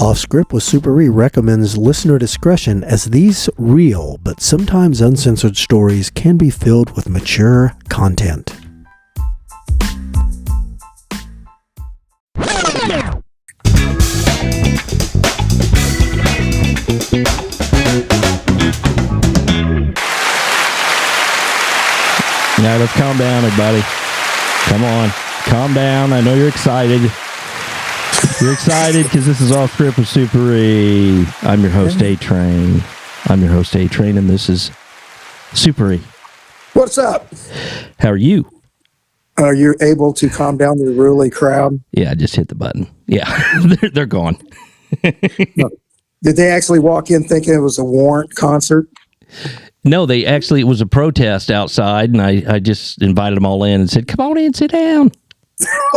Off Script with Super E recommends listener discretion, as these real but sometimes uncensored stories can be filled with mature content. Now let's calm down, everybody. Come on, calm down. I know you're excited. You're excited because this is Off Script with Super E. I'm your host, A-Train. And this is Super E. What's up? How are you? Are you able to calm down the unruly crowd? Yeah, I just hit the button. Yeah, they're gone. No. Did they actually walk in thinking it was a Warrant concert? No, it was a protest outside, and I just invited them all in and said, come on in, sit down.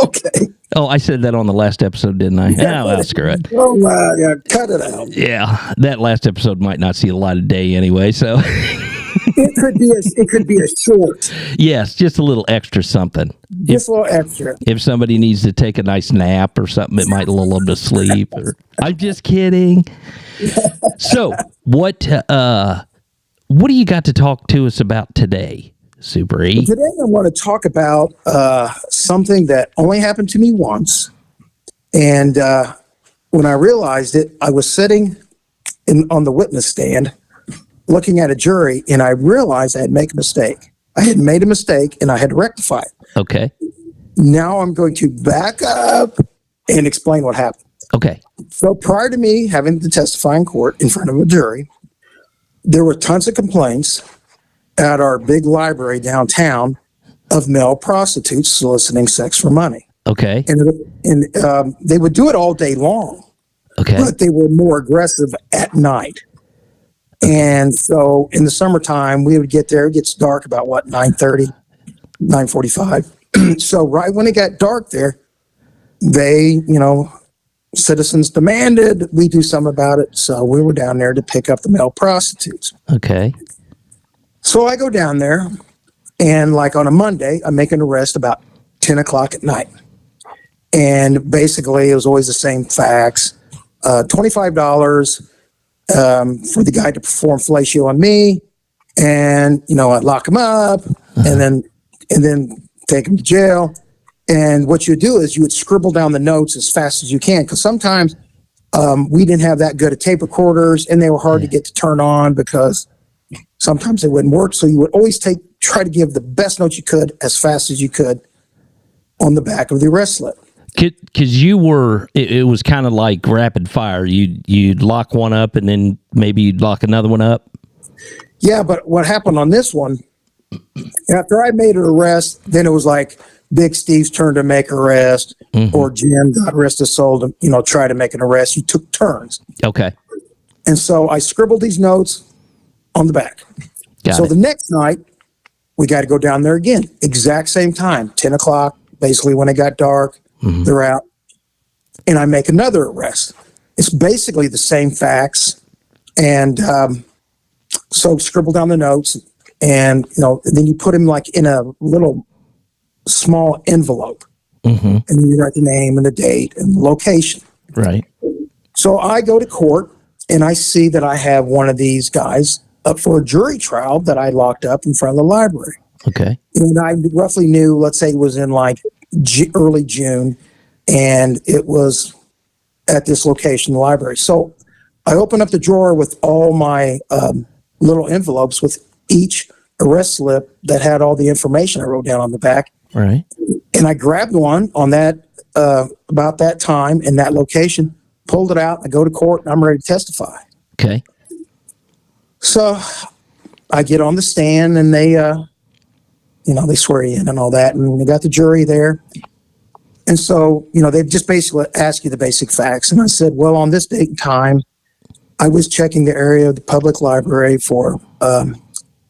Okay. Oh, I said that on the last episode, didn't I? Oh, well, screw it. Oh, yeah, cut it out. Yeah, that last episode might not see the light of day anyway, so. It could be a short. Yes, just a little extra something. Just a little extra. If somebody needs to take a nice nap or something, it might lull them to sleep. I'm just kidding. So, what do you got to talk to us about today, Super E? Today I want to talk about something that only happened to me once. And when I realized it, I was sitting on the witness stand looking at a jury, and I realized I had made a mistake. I had made a mistake, and I had to rectify it. Okay. Now I'm going to back up and explain what happened. Okay. So prior to me having to testify in court in front of a jury, there were tons of complaints at our big library downtown of male prostitutes soliciting sex for money. Okay. And they would do it all day long. Okay. But they were more aggressive at night. And so in the summertime, we would get there. It gets dark about, 9:30, 9:45. So right when it got dark there, they, citizens demanded we do something about it. So we were down there to pick up the male prostitutes. Okay. So I go down there, and like on a Monday, I make an arrest about 10 o'clock at night. And basically, it was always the same facts. $25 for the guy to perform fellatio on me, and I'd lock him up, and then take him to jail. And what you do is you would scribble down the notes as fast as you can, because sometimes we didn't have that good of tape recorders, and they were hard to get to turn on because sometimes they wouldn't work. So you would always try to give the best notes you could as fast as you could on the back of the arrest slip. Because it was kind of like rapid fire. You'd lock one up, and then maybe you'd lock another one up. Yeah, but what happened on this one, after I made an arrest, then it was like Big Steve's turn to make an arrest, or Jim, God rest his soul, to try to make an arrest. You took turns. Okay. And so I scribbled these notes on the back. So the next night, we got to go down there again. Exact same time, 10 o'clock, basically when it got dark. They're out, and I make another arrest. It's basically the same facts, and so scribble down the notes, and then you put them like in a little small envelope, and then you write the name and the date and the location. Right. So I go to court, and I see that I have one of these guys up for a jury trial that I locked up in front of the library. Okay. And I roughly knew, let's say it was in like early June, and it was at this location, the library. So I opened up the drawer with all my little envelopes with each arrest slip that had all the information I wrote down on the back. Right. And I grabbed one on that about that time in that location, pulled it out, I go to court, and I'm ready to testify. Okay. So I get on the stand, and they they swear you in and all that, and we got the jury there. And so, they just basically ask you the basic facts. And I said, well, on this date and time, I was checking the area of the public library for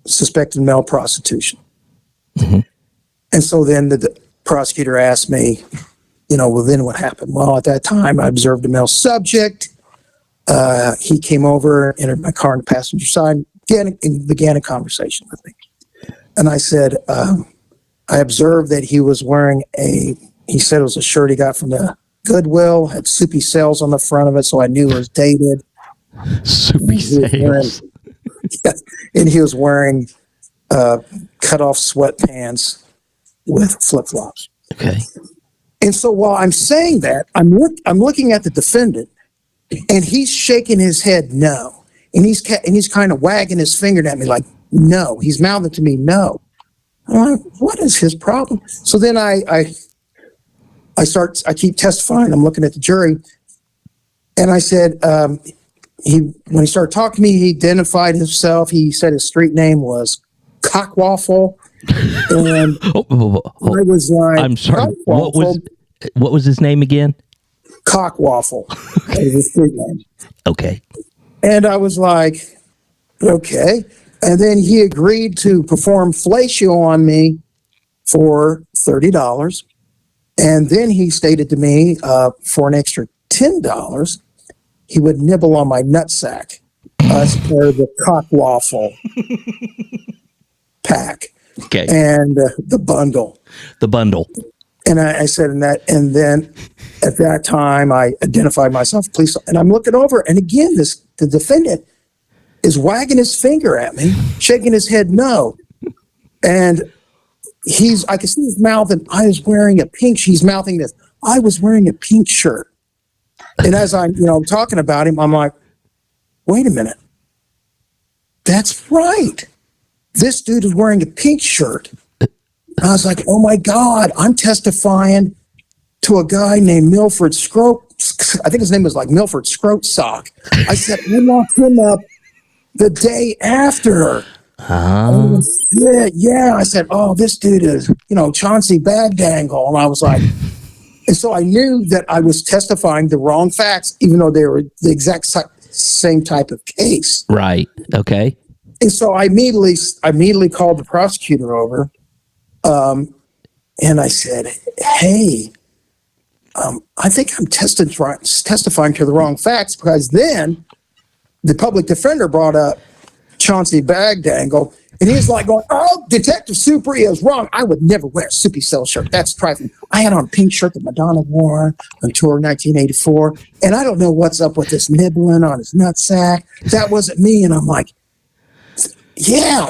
suspected male prostitution. And so then the prosecutor asked me, well, then what happened? Well, at that time, I observed a male subject. He came over, entered my car on the passenger side, and began a conversation with me. And I said, I observed that he was wearing he said it was a shirt he got from the Goodwill, had Soupy Sales on the front of it, so I knew it was dated. Soupy Sales. And he was wearing cut off sweatpants with flip flops. Okay. And so while I'm saying that, I'm looking at the defendant, and he's shaking his head no, and he's kind of wagging his finger at me like no. He's mouthing to me no. I'm like, what is his problem? So then I keep testifying. I'm looking at the jury, and I said, when he started talking to me, he identified himself. He said his street name was Cockwaffle, and I was like, I'm sorry. What was his name again? Cockwaffle. That was his street name. Okay. And I was like, okay. And then he agreed to perform fellatio on me for $30. And then he stated to me for an extra $10, he would nibble on my nutsack as per the Cockwaffle pack. Okay. And the bundle. The bundle. And I said, and then at that time, I identified myself, police, and I'm looking over, and again, the defendant is wagging his finger at me, shaking his head no, and I can see his mouth, and I was wearing a pink. He's mouthing this. I was wearing a pink shirt, and as I'm talking about him, I'm like, wait a minute, that's right. This dude is wearing a pink shirt. I was like, oh my God, I'm testifying to a guy named Milford Scroat. I think his name was like Milford Scroat Sock. I said, I locked him up the day after. Yeah. I said, oh, this dude is, Chauncey Bagdangle. And I was like, and so I knew that I was testifying the wrong facts, even though they were the exact same type of case. Right. Okay. And so I immediately called the prosecutor over. And I said, hey, I think I'm testifying to the wrong facts, because then the public defender brought up Chauncey Bagdangle, and he's like going, oh, Detective Supri is wrong. I would never wear a Soupy Cell shirt. That's trifling. I had on a pink shirt that Madonna wore on tour in 1984, and I don't know what's up with this nibbling on his nutsack. That wasn't me. And I'm like, yeah,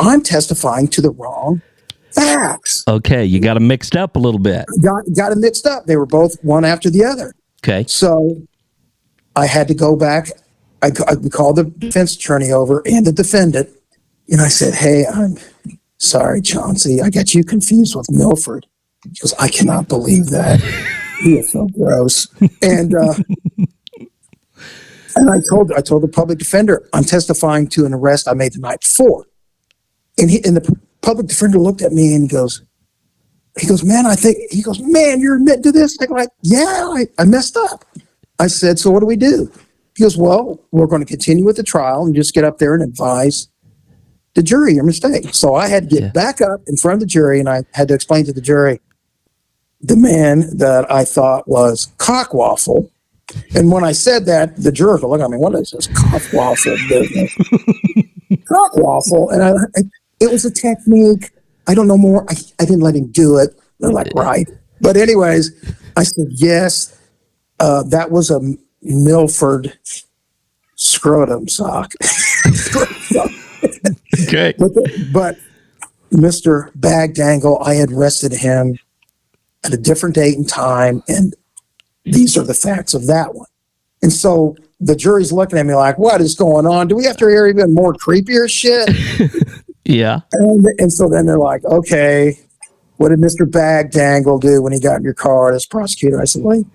I'm testifying to the wrong facts. Okay, you got them mixed up a little bit. Got it mixed up. They were both one after the other. Okay. So I had to go back. I called the defense attorney over and the defendant, and I said, hey, I'm sorry, Chauncey. I got you confused with Milford. He goes, I cannot believe that. He is so gross. And I told the public defender, I'm testifying to an arrest I made the night before. And the public defender looked at me and he goes, man, you're admitting to this? I'm like, yeah, I messed up. I said, so what do we do? He goes, well, we're going to continue with the trial and just get up there and advise the jury your mistake. So I had to get back up in front of the jury, and I had to explain to the jury the man that I thought was Cockwaffle. And when I said that, the jurors were looking at me, what is this Cockwaffle business? Cockwaffle. And it was a technique. I don't know more. I didn't let him do it. They're like, right. But anyways, I said, yes, that was a Milford scrotum sock. Okay. But Mr. Bagdangle, I had arrested him at a different date and time, and these are the facts of that one. And so the jury's looking at me like, what is going on? Do we have to hear even more creepier shit? Yeah. And so then they're like, okay, what did Mr. Bagdangle do when he got in your car as prosecutor? I said, well, he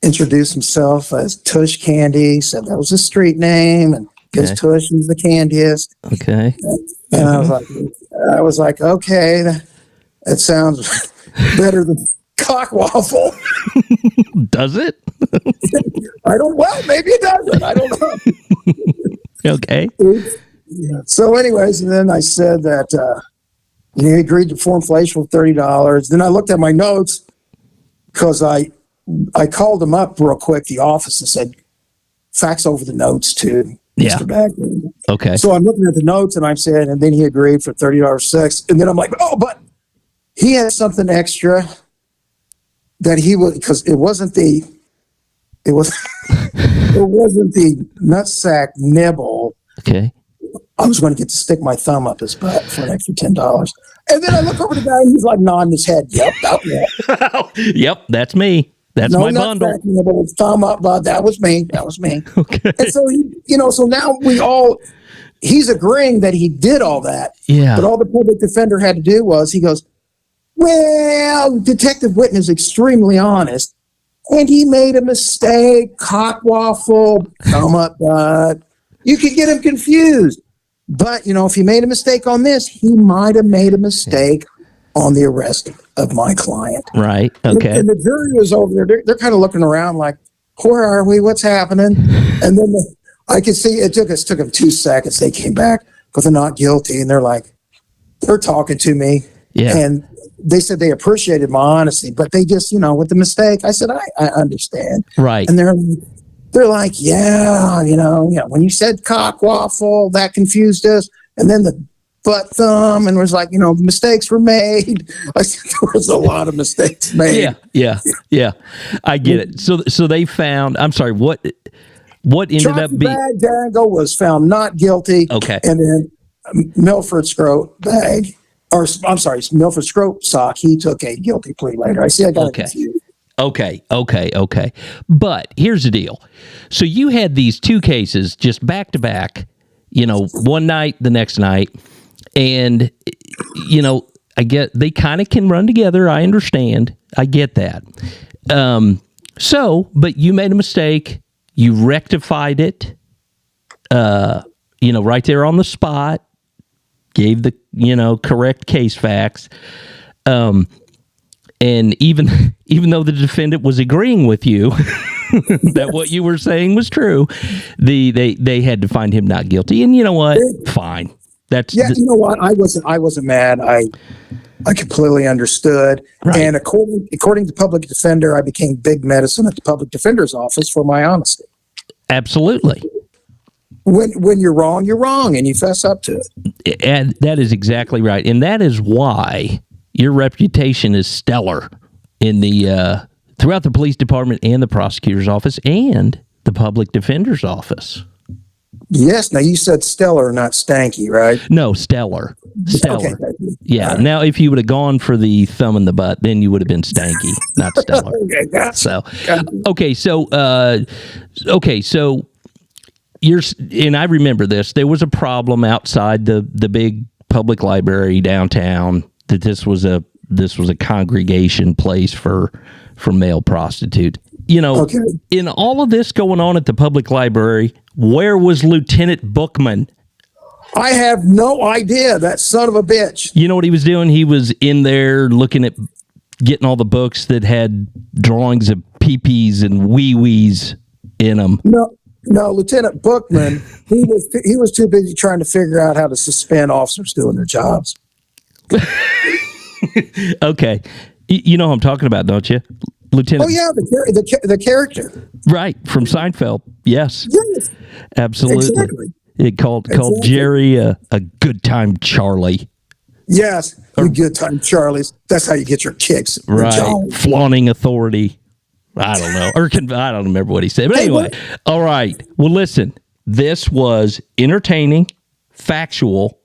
introduced himself as Tush Candy, said that was his street name, and because Tush is the candiest. Okay. And I was like, okay, that sounds better than Cockwaffle. Does it? Well, maybe it doesn't. I don't know. Okay. So anyways, and then I said that he agreed to perform fellatio for $30. Then I looked at my notes because I called him up real quick, the office, and said, fax over the notes to Mr. Bagman. Okay. So I'm looking at the notes, and I'm saying, and then he agreed for $30 sex. And then I'm like, oh, but he has something extra. that he was, because it wasn't the nutsack nibble. Okay. I was going to get to stick my thumb up his butt for an extra $10. And then I look over the guy and he's like nodding his head. Yep, Yep, that's me. That's my bundle. Nibble, thumb up, bud. That was me. Okay. And so so now he's agreeing that he did all that. Yeah. But all the public defender had to do was, he goes, well, Detective Whitten is extremely honest, and he made a mistake, cockwaffle, thumb up, bud. You could get him confused. But, if he made a mistake on this, he might have made a mistake on the arrest of my client. Right. Okay. And the jury was over there. They're kind of looking around like, where are we? What's happening? And then I could see it took them 2 seconds. They came back with a not guilty, and they're talking to me. Yeah. And they said they appreciated my honesty, but they just, with the mistake, I said, I understand. Right. And they're like, yeah, when you said cockwaffle, that confused us. And then the butt thumb, and was like, mistakes were made. I said, there was a lot of mistakes made. Yeah. I get it. So they found, I'm sorry, what ended up being? Dangle was found not guilty. Okay. And then Milford Scrope Sock, he took a guilty plea later. I see I got it confused. Okay. But here's the deal. So you had these two cases just back to back, one night, the next night. And, I get they kind of can run together. I understand. I get that. But you made a mistake. You rectified it, right there on the spot, gave the, correct case facts. And even though the defendant was agreeing with you that what you were saying was true, they had to find him not guilty. And you know what? Fine. You know what? I wasn't mad. I completely understood. Right. And according to public defender, I became big medicine at the public defender's office for my honesty. Absolutely. When you're wrong, and you fess up to it. And that is exactly right. And that is why your reputation is stellar in the throughout the police department and the prosecutor's office and the public defender's office. Yes. Now, you said stellar, not stanky, right? No, stellar. Okay. Yeah. Right. Now, if you would have gone for the thumb in the butt, then you would have been stanky, not stellar. So you're, and I remember this. There was a problem outside the big public library downtown. That this was a congregation place for male prostitute. In all of this going on at the public library, where was Lieutenant Bookman? I have no idea. That son of a bitch. You know what he was doing? He was in there looking at getting all the books that had drawings of pee-pees and wee-wees in them. No, Lieutenant Bookman, he was too busy trying to figure out how to suspend officers doing their jobs. Okay. You know who I'm talking about, don't you? Lieutenant. Oh, yeah, the character. Right, from Seinfeld. Yes. Absolutely. Exactly. It called Jerry a good time Charlie. Yes, good time Charlies. That's how you get your kicks. Right. Flaunting authority. I don't know. I don't remember what he said. But anyway, all right. Well, listen, this was entertaining, factual,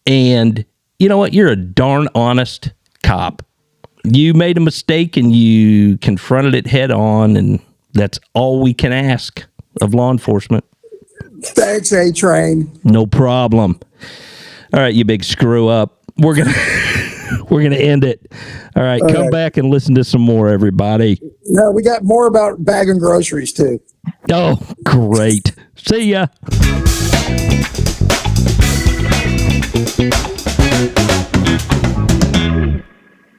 and you know what? You're a darn honest cop. You made a mistake and you confronted it head on, and that's all we can ask of law enforcement. Thanks, A-Train. No problem. All right, you big screw up. We're gonna end it. All right, come back and listen to some more, everybody. No, we got more about bagging groceries too. Oh, great. See ya.